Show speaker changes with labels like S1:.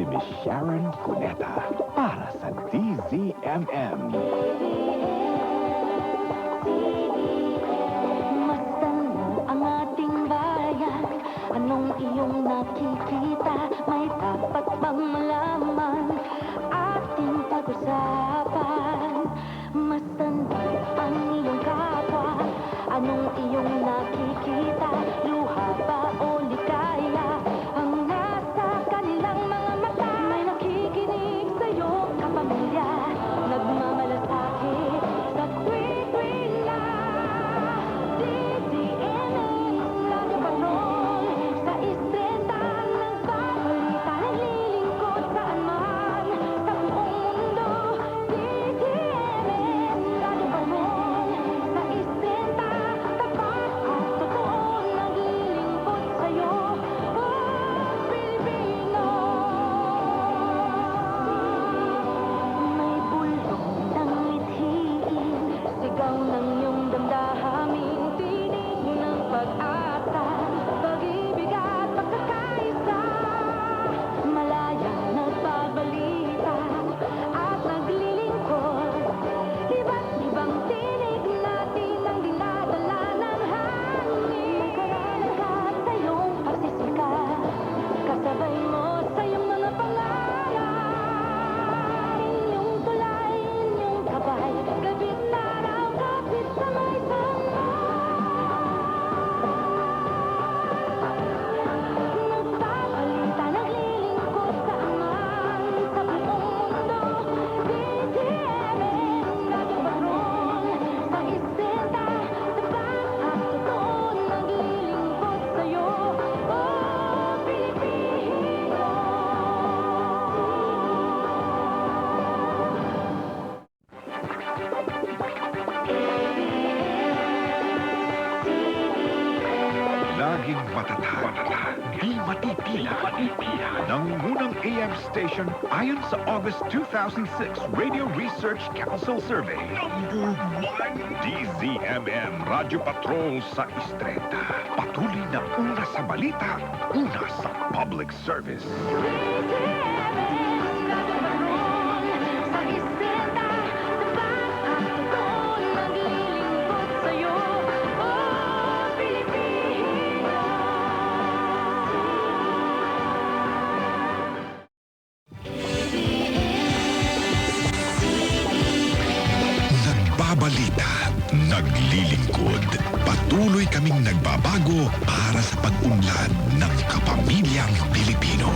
S1: Miss Sharon Cuneta para sa DZMM.
S2: Mastanong ang ating bayan. Anong iyong nakikita? May dapat bang malaman? Ating pag-usapan. Mastanong ang iyong kapwa. Anong iyong nakikita? Luha ba o ligaya? Ang nasa kanilang mga mata. May nakikinig sa'yo, kapamilya. Nagmamalasakit sa tuwi-tuwi na. DZMM, Radyo Patrol. Sa istreta ng balita, naglilingkod saan man sa buong mundo. DZMM, Radyo Patrol. Sa istreta, tapat at totoo, naglilingkod sa'yo. Oh, Pilipino. May bulong ng mithiin, sigaw ng iyong damdamin, tinig ng pag-asa, pag-ibig at pagkakaisa. Malayang nagbabalita at naglilingkod, iba't ibang tinig natin ang dinadala ng hangin. May karanasan sa iyong pagsisikap, kasabay mo sa iyong mga pangarap. Inyong tulay, inyong kabay, gabit na araw, kapit sa may sama. Nagbabalita, naglilingkod saan man sa buong mundo. DZMM, Radyo Patrol. Sa istreta, tapat at totoo, naglilingkod sa'yo. Oh, Pilipino.
S3: Laging matatag, di matipila. Nangungunang AM station ayon sa August 2006 Radio Research Council Survey. Number 1, DZMM Radyo Patrol sa Istreta. Patuloy na una sa balita, una sa public service.
S2: DZMM, Radyo Patrol. Sa istreta, tapat at totoo, naglilingkod sa'yo. Oh, Pilipino.
S3: Nagbabalita, naglilingkod, patuloy kaming nagbabago para sa pag-unlad ng kapamilyang Pilipino.